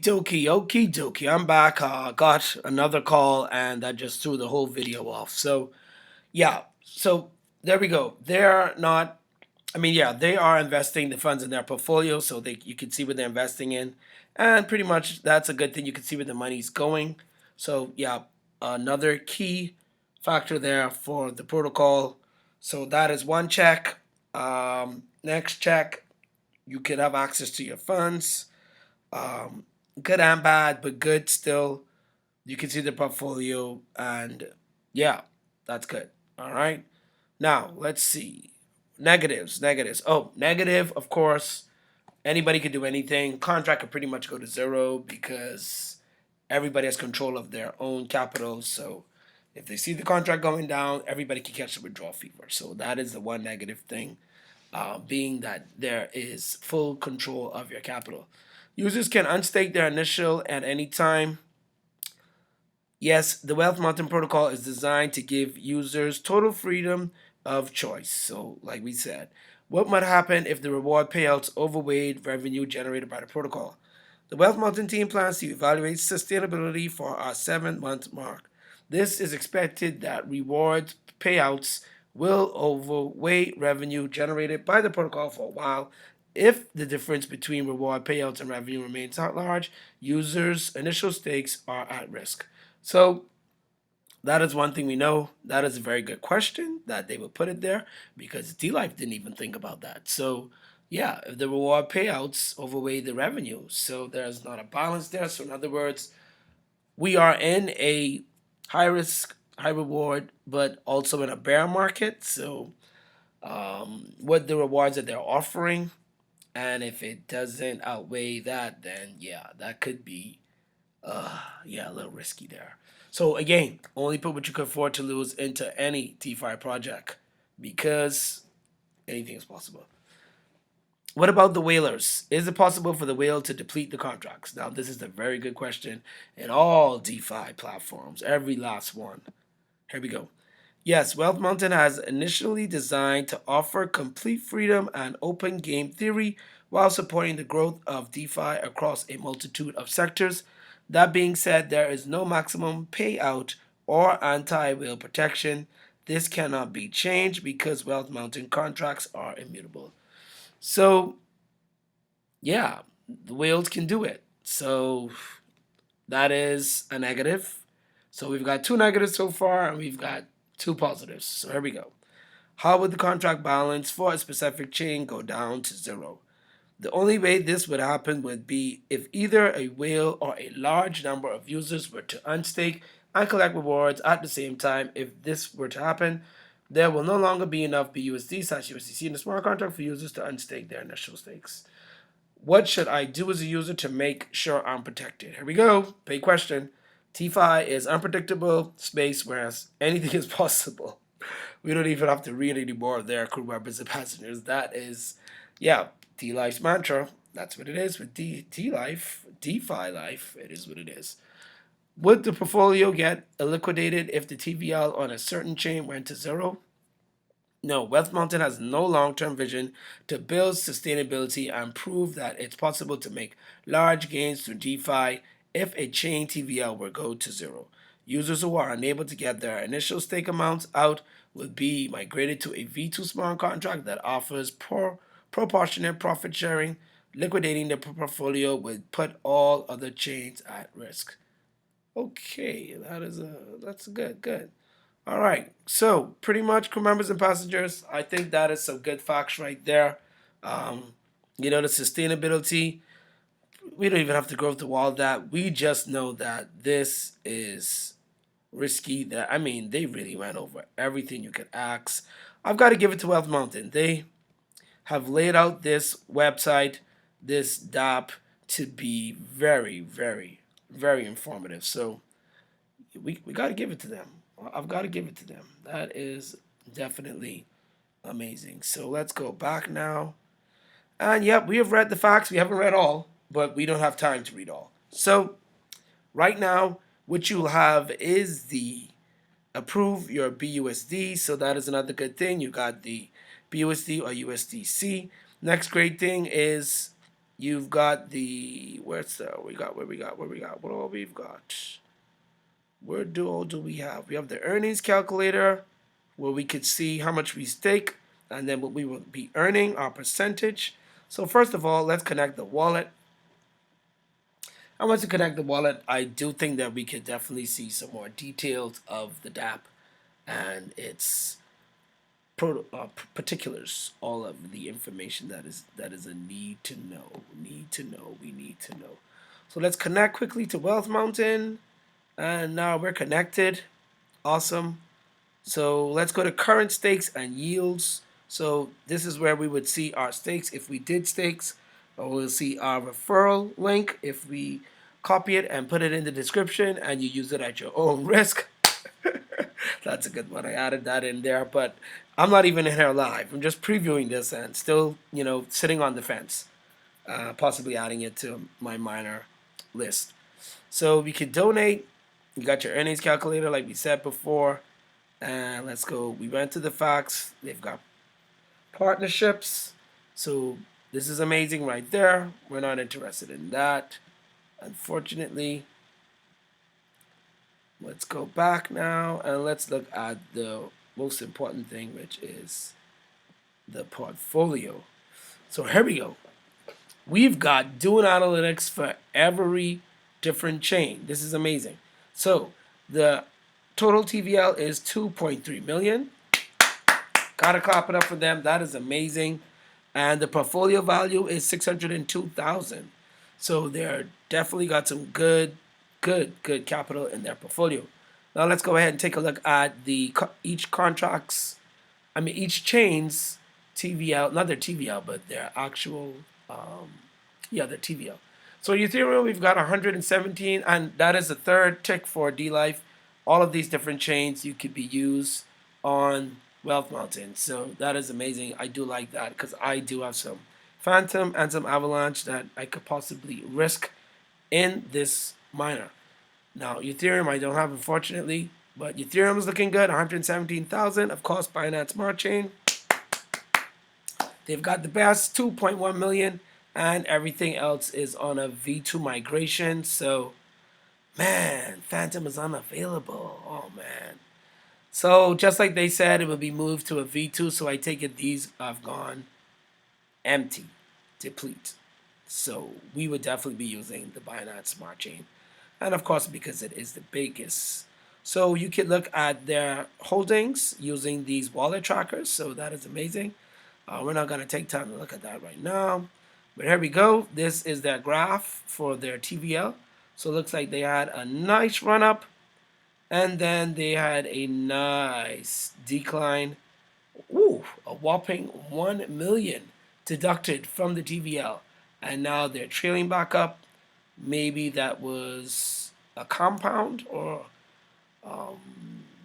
Okie dokie. I'm back. Got another call and that just threw the whole video off. So, yeah. So, there we go. They're not, yeah, they are investing the funds in their portfolio so you can see what they're investing in. And pretty much that's a good thing. You can see where the money's going. So, yeah, another key factor there for the protocol. So, that is one check. Next check, you can have access to your funds. Um, Good and bad, but good still. You can see the portfolio, and yeah, that's good. All right. Now let's see negatives. Negatives. Oh, negative. Of course, anybody can do anything. Contract could pretty much go to zero because everybody has control of their own capital. So if they see the contract going down, everybody can catch the withdrawal fever. So that is the one negative thing, being that there is full control of your capital. Users can unstake their initial at any time. Yes, the Wealth Mountain Protocol is designed to give users total freedom of choice. So, like we said, what might happen if the reward payouts overweighed revenue generated by the protocol? The Wealth Mountain team plans to evaluate sustainability for our 7 month mark. This is expected that reward payouts will overweight revenue generated by the protocol for a while. If the difference between reward payouts and revenue remains large, users' initial stakes are at risk. So that is one thing we know. That is a very good question that they would put it there because D Life didn't even think about that. So yeah, if the reward payouts overweigh the revenue, so there's not a balance there. So in other words, we are in a high risk, high reward, but also in a bear market. So what the rewards that they're offering, and if it doesn't outweigh that, then yeah, that could be a little risky there. So again, only put what you can afford to lose into any DeFi project because anything is possible. What about the whalers? Is it possible for the whale to deplete the contracts? Now, this is a very good question in all DeFi platforms, every last one. Here we go. Yes, Wealth Mountain has initially designed to offer complete freedom and open game theory while supporting the growth of DeFi across a multitude of sectors. That being said, there is no maximum payout or anti whale protection. This cannot be changed because Wealth Mountain contracts are immutable. So, yeah, the whales can do it. So, that is a negative. So, we've got two negatives so far, and we've got two positives. So, here we go. How would the contract balance for a specific chain go down to zero? The only way this would happen would be if either a whale or a large number of users were to unstake and collect rewards at the same time. If this were to happen, there will no longer be enough BUSD/USDC in the smart contract for users to unstake their initial stakes. What should I do as a user to make sure I'm protected? Here we go. Big question. TFI is unpredictable space, whereas anything is possible. We don't even have to read any more of their crew members and passengers. That is, yeah, D Life's mantra. That's what it is with D Life, DeFi Life. It is what it is. Would the portfolio get liquidated if the TVL on a certain chain went to zero? No, Wealth Mountain has no long term vision to build sustainability and prove that it's possible to make large gains through DeFi if a chain TVL were go to zero. Users who are unable to get their initial stake amounts out would be migrated to a V2 smart contract that offers proportionate profit sharing. Liquidating the portfolio would put all other chains at risk. Okay, that's good. All right. So pretty much, crew members and passengers, I think that is some good facts right there. Um, the sustainability. We don't even have to go through all that. We just know that this is risky. That they really went over everything you could ask. I've got to give it to Wealth Mountain. They have laid out this website, this DApp, to be very, very, very informative. So we got to give it to them. I've got to give it to them. That is definitely amazing. So let's go back now. And yep, we have read the facts. We haven't read all, but we don't have time to read all. So right now, what you'll have is the approve your BUSD. So that is another good thing. You got the BUSD or USDC. Next great thing is You've got the where's the what all we've got. Where do all do we have? We have the earnings calculator where we could see how much we stake and then what we will be earning, our percentage. So first of all, let's connect the wallet. And once you connect the wallet, I do think that we could definitely see some more details of the DApp and its particulars, all of the information that is a need to know. We need to know. So let's connect quickly to Wealth Mountain, and now we're connected. Awesome. So let's go to current stakes and yields. So this is where we would see our stakes if we did stakes, or we'll see our referral link if we copy it and put it in the description and you use it at your own risk. That's a good one. I added that in there, but I'm not even in here live. I'm just previewing this and still, sitting on the fence, possibly adding it to my minor list. So we could donate. You got your earnings calculator, like we said before. And let's go. We went to the facts. They've got partnerships. So this is amazing right there. We're not interested in that, unfortunately. Let's go back now and let's look at the most important thing, which is the portfolio. So here we go. We've got doing analytics for every different chain. This is amazing. So the total TVL is 2.3 million. Gotta clap it up for them. That is amazing. And the portfolio value is 602,000. So they're definitely got some good capital in their portfolio. Now let's go ahead and take a look at the each chain's TVL, not their TVL, but their actual, their TVL. So Ethereum, we've got 117, and that is the third tick for D-Life. All of these different chains you could be used on Wealth Mountain. So that is amazing. I do like that because I do have some Phantom and some Avalanche that I could possibly risk in this miner. Now, Ethereum I don't have, unfortunately, but Ethereum is looking good, 117,000. Of course, Binance Smart Chain. They've got the best, 2.1 million, and everything else is on a V2 migration. So, man, Phantom is unavailable. Oh, man. So, just like they said, it will be moved to a V2. So, I take it these have gone empty, deplete. So, we would definitely be using the Binance Smart Chain. And of course, because it is the biggest. So, you can look at their holdings using these wallet trackers. So, that is amazing. We're not going to take time to look at that right now. But here we go. This is their graph for their TVL. So it looks like they had a nice run up. And then they had a nice decline. Ooh, a whopping 1 million deducted from the TVL. And now they're trailing back up. Maybe that was a compound or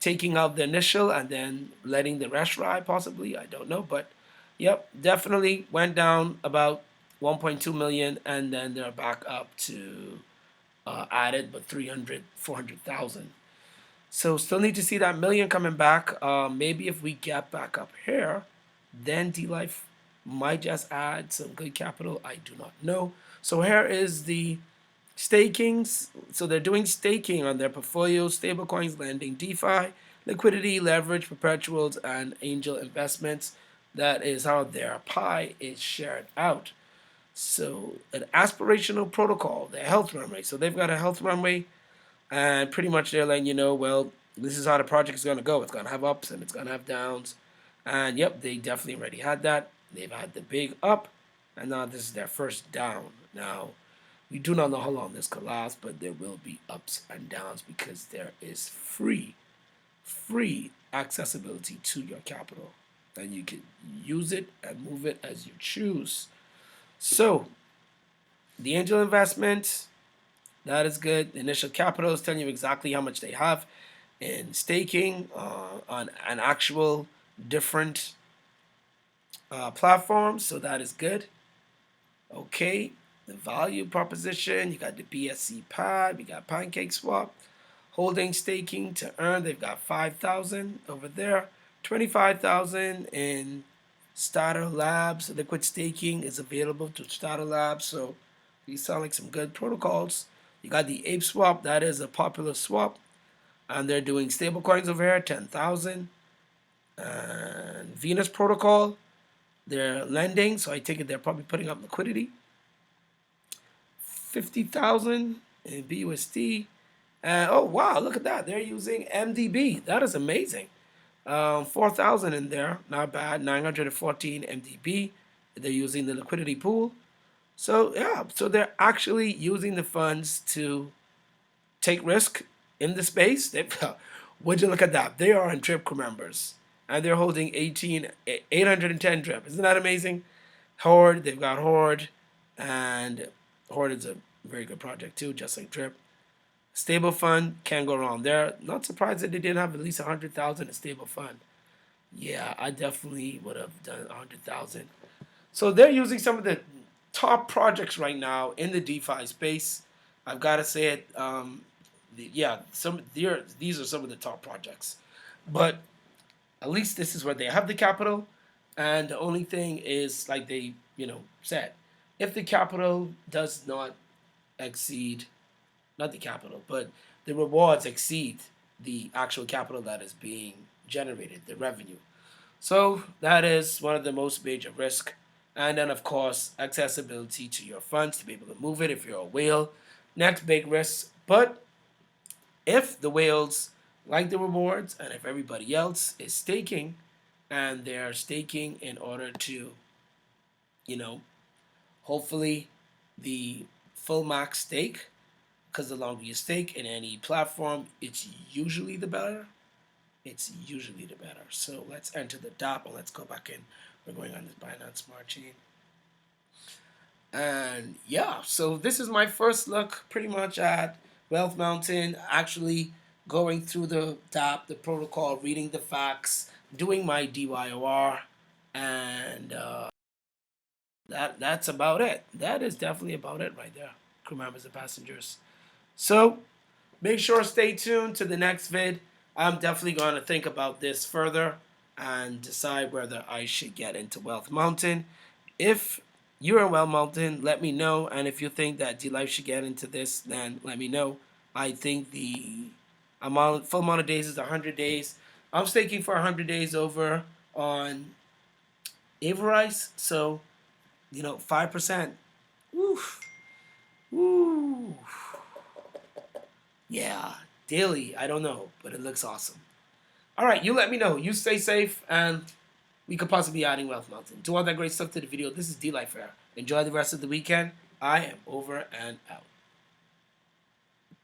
taking out the initial and then letting the rest ride, possibly. I don't know. But yep, definitely went down about 1.2 million, and then they're back up to added, but 400,000. So still need to see that million coming back. Maybe if we get back up here, then D-Life might just add some good capital. I do not know. So here is the stakings. So they're doing staking on their portfolio, stablecoins, lending, DeFi, liquidity, leverage, perpetuals, and angel investments. That is how their pie is shared out. So an aspirational protocol, their health runway. So they've got a health runway, and pretty much they're letting you know, well, this is how the project is going to go. It's going to have ups and it's going to have downs. And yep, they definitely already had that. They've had the big up, and now this is their first down. Now, we do not know how long this could last, but there will be ups and downs because there is free accessibility to your capital. And you can use it and move it as you choose. So, the angel investment, that is good. The initial capital is telling you exactly how much they have in staking on an actual different platforms. So that is good. Okay, the value proposition, you got the BSC pad, we got Pancake Swap, holding staking to earn. They've got 5,000 over there, 25,000 in Starter Labs, liquid staking is available to Starter Labs. So these sound like some good protocols. You got the Ape Swap, that is a popular swap. And they're doing stable coins over here, 10,000. And Venus Protocol, they're lending, so I take it they're probably putting up liquidity. 50,000 in BUSD. And oh wow, look at that. They're using MDB. That is amazing. 4,000 in there, not bad. 914 MDB. They're using the liquidity pool. So yeah, so they're actually using the funds to take risk in the space. Would you look at that? They are in drip crew members, and they're holding 810 drip. Isn't that amazing? Horde, they've got Horde, and Horde is a very good project too, just like drip. Stable fund can't go wrong there. Not surprised that they didn't have at least 100,000 in stable fund. Yeah, I definitely would have done 100,000. So they're using some of the top projects right now in the DeFi space. I've got to say it. Yeah, these are some of the top projects, but at least this is where they have the capital. And the only thing is, like they said, if the capital does not exceed, not the capital, but the rewards exceed the actual capital that is being generated, the revenue. So that is one of the most major risk. And then of course, accessibility to your funds to be able to move it if you're a whale. Next big risk. But if the whales like the rewards and if everybody else is staking and they're staking in order to, you know, hopefully the full max stake, because the longer you stake in any platform, it's usually the better. It's usually the better. So let's enter the DApp and let's go back in. We're going on this Binance Smart Chain. And yeah, so this is my first look pretty much at Wealth Mountain, actually going through the DApp, the protocol, reading the facts, doing my DYOR, and that's about it. That is definitely about it right there, crew members and passengers. So make sure to stay tuned to the next vid. I'm definitely going to think about this further and decide whether I should get into Wealth Mountain. If you're in Wealth Mountain, let me know. And if you think that D-Life should get into this, then let me know. I think the full amount of days is 100 days. I'm staking for 100 days over on Avarice. So, 5%. Woo. Woo. Yeah, daily, I don't know, but it looks awesome. All right, you let me know. You stay safe, and we could possibly be adding Wealth Mountain. Do all that great stuff to the video. This is D-Life here. Enjoy the rest of the weekend. I am over and out.